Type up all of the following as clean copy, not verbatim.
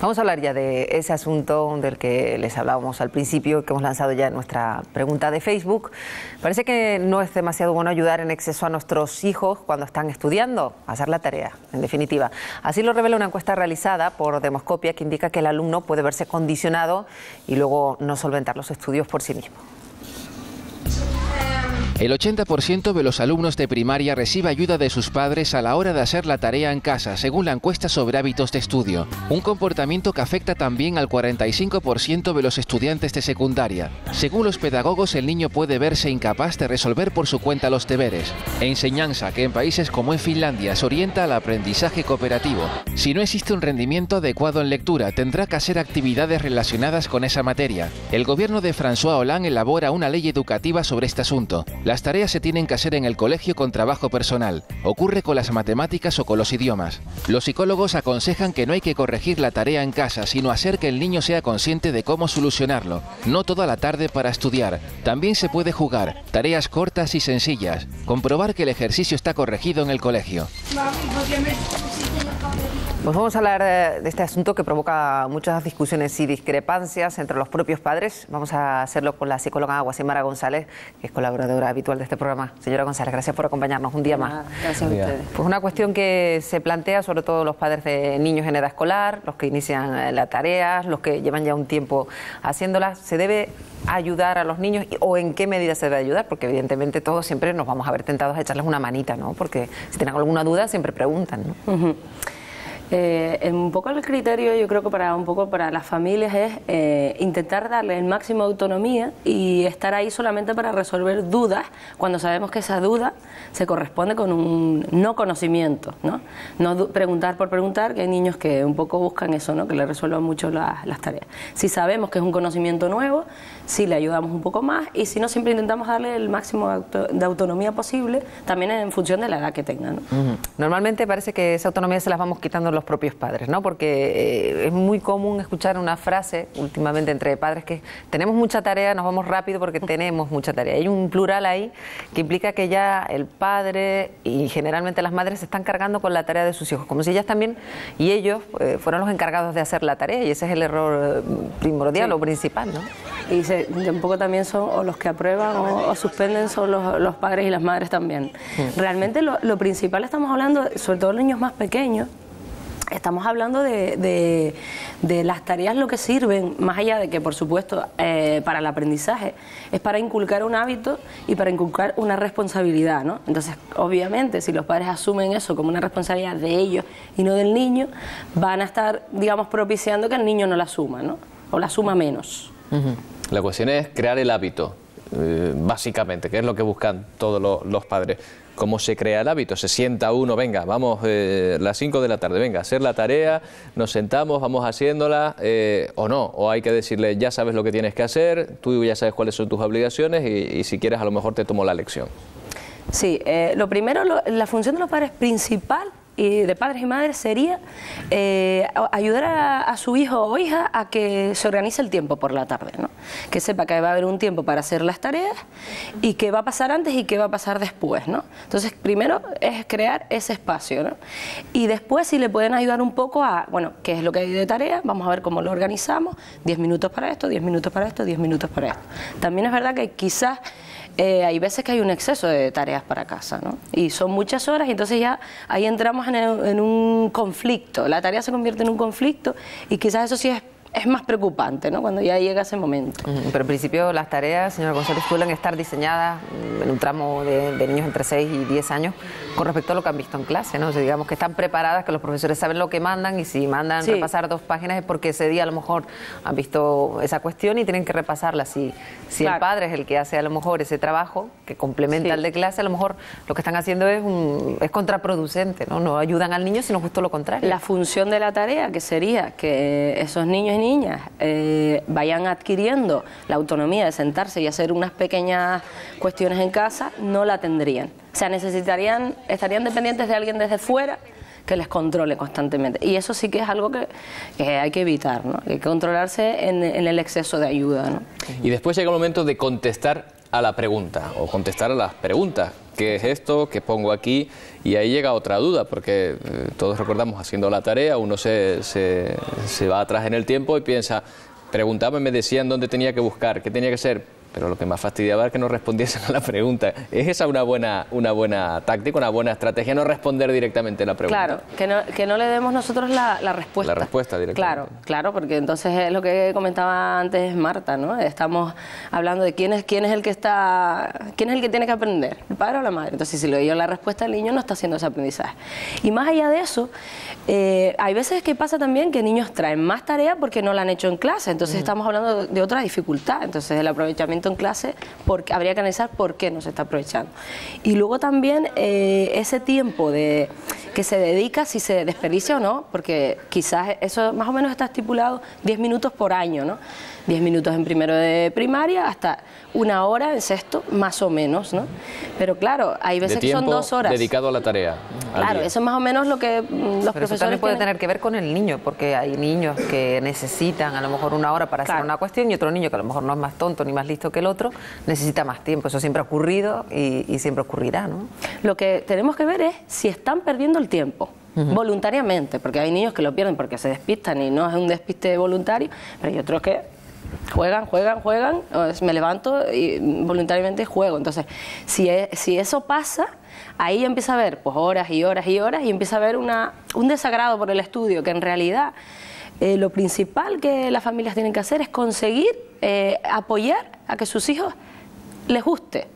Vamos a hablar ya de ese asunto del que les hablábamos al principio, que hemos lanzado ya en nuestra pregunta de Facebook. Parece que no es demasiado bueno ayudar en exceso a nuestros hijos cuando están estudiando, a hacer la tarea, en definitiva. Así lo revela una encuesta realizada por Demoscopia que indica que el alumno puede verse condicionado y luego no solventar los estudios por sí mismo. El 80% de los alumnos de primaria recibe ayuda de sus padres a la hora de hacer la tarea en casa, según la encuesta sobre hábitos de estudio. Un comportamiento que afecta también al 45% de los estudiantes de secundaria. Según los pedagogos, el niño puede verse incapaz de resolver por su cuenta los deberes. Enseñanza que en países como en Finlandia se orienta al aprendizaje cooperativo. Si no existe un rendimiento adecuado en lectura, tendrá que hacer actividades relacionadas con esa materia. El gobierno de François Hollande elabora una ley educativa sobre este asunto. Las tareas se tienen que hacer en el colegio con trabajo personal. Ocurre con las matemáticas o con los idiomas. Los psicólogos aconsejan que no hay que corregir la tarea en casa, sino hacer que el niño sea consciente de cómo solucionarlo. No toda la tarde para estudiar. También se puede jugar, tareas cortas y sencillas. Comprobar que el ejercicio está corregido en el colegio. Pues vamos a hablar de este asunto que provoca muchas discusiones y discrepancias entre los propios padres. Vamos a hacerlo con la psicóloga Guasimara González, que es colaboradora habitual de este programa. Señora González, gracias por acompañarnos un día más. Gracias a ustedes. Pues una cuestión que se plantea sobre todo los padres de niños en edad escolar, los que inician las tareas, los que llevan ya un tiempo haciéndolas. ¿Se debe ayudar a los niños o en qué medida se debe ayudar? Porque evidentemente todos siempre nos vamos a ver tentados a echarles una manita, ¿no? Porque si tienen alguna duda siempre preguntan, ¿no? Un poco el criterio, yo creo que para las familias es intentar darle el máximo de autonomía y estar ahí solamente para resolver dudas cuando sabemos que esa duda se corresponde con un no conocimiento, ¿no? No preguntar por preguntar, que hay niños que un poco buscan eso, ¿no? Que le resuelvan mucho las tareas. Si sabemos que es un conocimiento nuevo, sí le ayudamos un poco más, y si no, siempre intentamos darle el máximo de autonomía posible, también en función de la edad que tengan, ¿no? Normalmente parece que esa autonomía se las vamos quitando los propios padres, ¿no? Porque es muy común escuchar una frase últimamente entre padres que tenemos mucha tarea, nos vamos rápido porque tenemos mucha tarea. Hay un plural ahí que implica que ya el padre y generalmente las madres se están cargando con la tarea de sus hijos, como si ellas también y ellos fueran los encargados de hacer la tarea, y ese es el error primordial, sí, o principal, ¿no? Y un poco también son o los que aprueban o suspenden son los padres y las madres también. Realmente lo principal, estamos hablando, sobre todo los niños más pequeños, estamos hablando de las tareas, lo que sirven, más allá de que, por supuesto, para el aprendizaje, es para inculcar un hábito y para inculcar una responsabilidad, ¿no? Entonces, obviamente, si los padres asumen eso como una responsabilidad de ellos y no del niño, van a estar, digamos, propiciando que el niño no la asuma, ¿no? O la asuma menos. La cuestión es crear el hábito, básicamente, que es lo que buscan todos los padres. ¿Cómo se crea el hábito? Se sienta uno, venga, vamos las 5 de la tarde, venga, a hacer la tarea, nos sentamos, vamos haciéndola, o no, o hay que decirle, ya sabes lo que tienes que hacer, tú ya sabes cuáles son tus obligaciones y si quieres a lo mejor te tomo la lección. Sí, lo primero, la función de los padres principal y de padres y madres sería ayudar a su hijo o hija a que se organice el tiempo por la tarde, ¿no? Que sepa que va a haber un tiempo para hacer las tareas y qué va a pasar antes y qué va a pasar después, ¿no? Entonces, primero es crear ese espacio, ¿no? Y después, si le pueden ayudar un poco a, bueno, qué es lo que hay de tarea, vamos a ver cómo lo organizamos, 10 minutos para esto, 10 minutos para esto, 10 minutos para esto. También es verdad que quizás hay veces que hay un exceso de tareas para casa, ¿no? Y son muchas horas y entonces ya ahí entramos en un conflicto. La tarea se convierte en un conflicto y quizás eso sí es más preocupante, ¿no? Cuando ya llega ese momento. Pero en principio las tareas, señora González, suelen estar diseñadas en un tramo de niños entre 6 y 10 años con respecto a lo que han visto en clase, ¿no? O sea, digamos que están preparadas, que los profesores saben lo que mandan, y si mandan repasar 2 páginas es porque ese día a lo mejor han visto esa cuestión y tienen que repasarla. Si claro, el padre es el que hace a lo mejor ese trabajo que complementa al de clase, a lo mejor lo que están haciendo es contraproducente, ¿no? No ayudan al niño, sino justo lo contrario. La función de la tarea, que sería que esos niños y niñas vayan adquiriendo la autonomía de sentarse y hacer unas pequeñas cuestiones en casa, no la tendrían. O sea, estarían dependientes de alguien desde fuera que les controle constantemente. Y eso sí que es algo que hay que evitar, ¿no? Hay que controlarse en el exceso de ayuda, ¿no? Y después llega el momento de contestar a la pregunta o contestar a las preguntas. ¿qué es esto? ¿Qué pongo aquí? Y ahí llega otra duda, porque todos recordamos haciendo la tarea, uno se va atrás en el tiempo y piensa, preguntaba y me decían dónde tenía que buscar, qué tenía que hacer. Pero lo que más fastidiaba es que no respondiesen a la pregunta. ¿Es esa una buena táctica, una buena estrategia, no responder directamente a la pregunta? Claro, que no le demos nosotros la respuesta. La respuesta directamente. Claro, porque entonces es lo que comentaba antes Marta, ¿no? Estamos hablando de quién es el que tiene que aprender, el padre o la madre. Entonces, si le doy yo la respuesta, el niño no está haciendo ese aprendizaje. Y más allá de eso, hay veces que pasa también que niños traen más tarea porque no la han hecho en clase. Entonces, estamos hablando de otra dificultad. Entonces, el aprovechamiento en clase, porque habría que analizar por qué no se está aprovechando. Y luego también ese tiempo que se dedica, si se desperdicia o no, porque quizás eso más o menos está estipulado 10 minutos por año, ¿no? 10 minutos en primero de primaria hasta 1 hora en sexto, más o menos, ¿no? Pero claro, hay veces que son 2 horas. Dedicado a la tarea. Claro, eso es más o menos lo que los profesores eso también puede tener que ver con el niño, porque hay niños que necesitan a lo mejor 1 hora para hacer una cuestión y otro niño que a lo mejor no es más tonto ni más listo que el otro, necesita más tiempo. Eso siempre ha ocurrido y siempre ocurrirá, ¿no? Lo que tenemos que ver es si están perdiendo el tiempo. Voluntariamente, porque hay niños que lo pierden porque se despistan y no es un despiste voluntario, pero hay otros que juegan, me levanto y voluntariamente juego. Entonces, si eso pasa, ahí empieza a haber pues horas y horas y horas y empieza a haber un desagrado por el estudio, que en realidad lo principal que las familias tienen que hacer es conseguir apoyar a que sus hijos les guste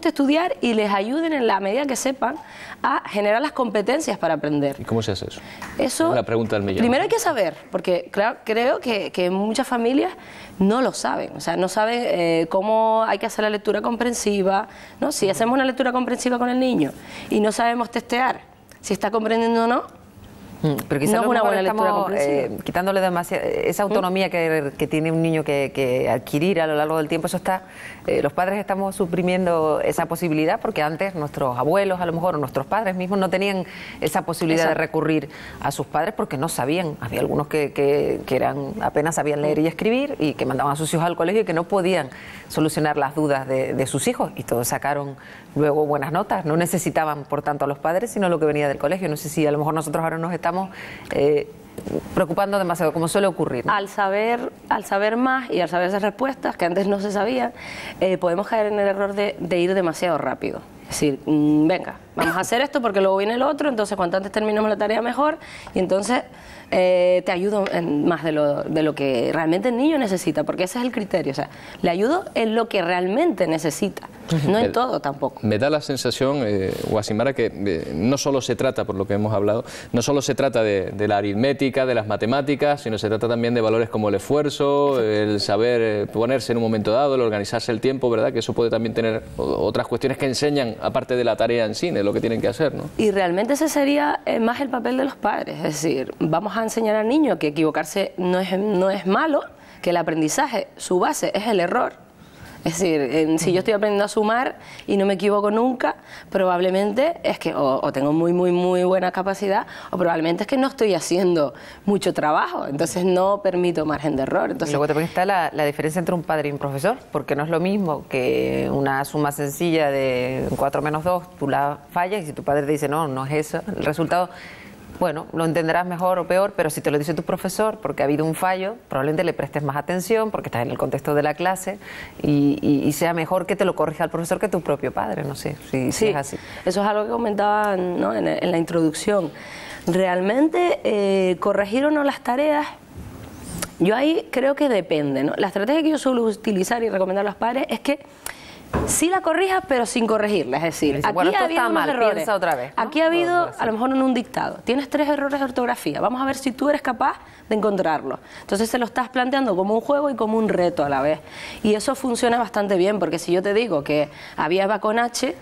estudiar y les ayuden en la medida que sepan a generar las competencias para aprender. ¿Y cómo se hace eso? Eso es la pregunta del millón. Primero hay que saber, porque claro, creo que muchas familias no lo saben, o sea, no saben cómo hay que hacer la lectura comprensiva, ¿no? Si hacemos una lectura comprensiva con el niño y no sabemos testear si está comprendiendo o no, pero quizás no es una buena lectura estamos comprensiva. quitándole esa autonomía que tiene un niño que adquirir a lo largo del tiempo. Eso está, los padres estamos suprimiendo esa posibilidad, porque antes nuestros abuelos, a lo mejor, o nuestros padres mismos no tenían esa posibilidad de recurrir a sus padres porque no sabían. Había algunos que apenas sabían leer y escribir y que mandaban a sus hijos al colegio y que no podían solucionar las dudas de sus hijos, y todos sacaron luego buenas notas. No necesitaban, por tanto, a los padres, sino lo que venía del colegio. No sé si a lo mejor nosotros ahora nos estamos preocupando demasiado, como suele ocurrir, ¿no? Al saber más y al saber esas respuestas que antes no se sabían, podemos caer en el error de ir demasiado rápido. Es decir, venga, vamos a hacer esto porque luego viene el otro, entonces cuanto antes terminemos la tarea mejor, y entonces te ayudo en más de lo que realmente el niño necesita, porque ese es el criterio. O sea, le ayudo en lo que realmente necesita, no en todo tampoco. Me da la sensación, Guasimara, que no solo se trata, por lo que hemos hablado, no solo se trata de la aritmética, de las matemáticas, sino se trata también de valores como el esfuerzo, el saber ponerse en un momento dado, el organizarse el tiempo, ¿verdad? Que eso puede también tener otras cuestiones que enseñan, aparte de la tarea en sí, de lo que tienen que hacer, ¿no? Y realmente ese sería más el papel de los padres, es decir, vamos a enseñar al niño que equivocarse no es malo, que el aprendizaje, su base es el error. Es decir, si yo estoy aprendiendo a sumar y no me equivoco nunca, probablemente es que o tengo muy buena capacidad, o probablemente es que no estoy haciendo mucho trabajo, entonces no permito margen de error. Entonces, y luego también está la diferencia entre un padre y un profesor, porque no es lo mismo que una suma sencilla de 4 menos 2, tú la fallas, y si tu padre te dice no es eso, el resultado, bueno, lo entenderás mejor o peor, pero si te lo dice tu profesor porque ha habido un fallo, probablemente le prestes más atención porque estás en el contexto de la clase, y sea mejor que te lo corrija el profesor que tu propio padre. No sé si es así. Eso es algo que comentaba, ¿no? en la introducción. Realmente, corregir o no las tareas, yo ahí creo que depende, ¿no? La estrategia que yo suelo utilizar y recomendar a los padres es que sí la corrijas, pero sin corregirla. Es decir, aquí bueno, ha habido unos errores. Piensa otra vez, ¿no? Aquí ha habido, a lo mejor en un dictado, tienes 3 errores de ortografía. Vamos a ver si tú eres capaz de encontrarlos. Entonces se lo estás planteando como un juego y como un reto a la vez. Y eso funciona bastante bien, porque si yo te digo que había Eva con H,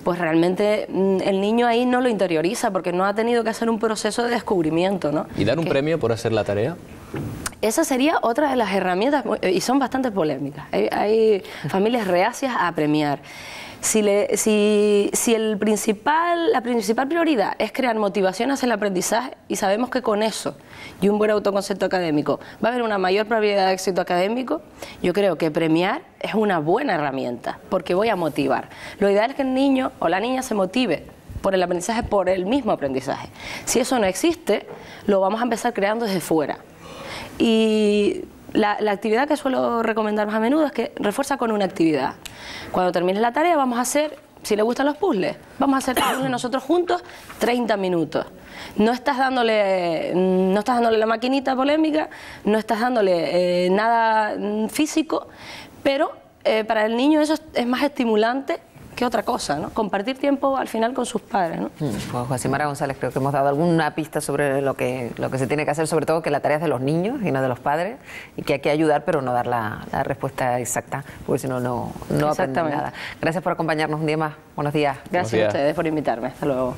pues realmente el niño ahí no lo interioriza, porque no ha tenido que hacer un proceso de descubrimiento, ¿no? ¿Y dar un premio por hacer la tarea? Esa sería otra de las herramientas, y son bastante polémicas. Hay familias reacias a premiar. Si la principal prioridad es crear motivación hacia el aprendizaje, y sabemos que con eso y un buen autoconcepto académico va a haber una mayor probabilidad de éxito académico, yo creo que premiar es una buena herramienta, porque voy a motivar. Lo ideal es que el niño o la niña se motive por el aprendizaje, por el mismo aprendizaje. Si eso no existe, lo vamos a empezar creando desde fuera. Y la actividad que suelo recomendar más a menudo es que refuerza con una actividad. Cuando termines la tarea vamos a hacer, si le gustan los puzzles, vamos a hacer puzzles nosotros juntos 30 minutos. No estás dándole la maquinita polémica, no estás dándole nada físico, pero para el niño eso es más estimulante que otra cosa, ¿no? Compartir tiempo al final con sus padres, ¿no? Pues Joaquimara González, creo que hemos dado alguna pista sobre lo que se tiene que hacer, sobre todo que la tarea es de los niños y no de los padres, y que hay que ayudar pero no dar la respuesta exacta, porque si no, no aprenden nada. Gracias por acompañarnos un día más. Buenos días. Gracias a ustedes por invitarme. Hasta luego.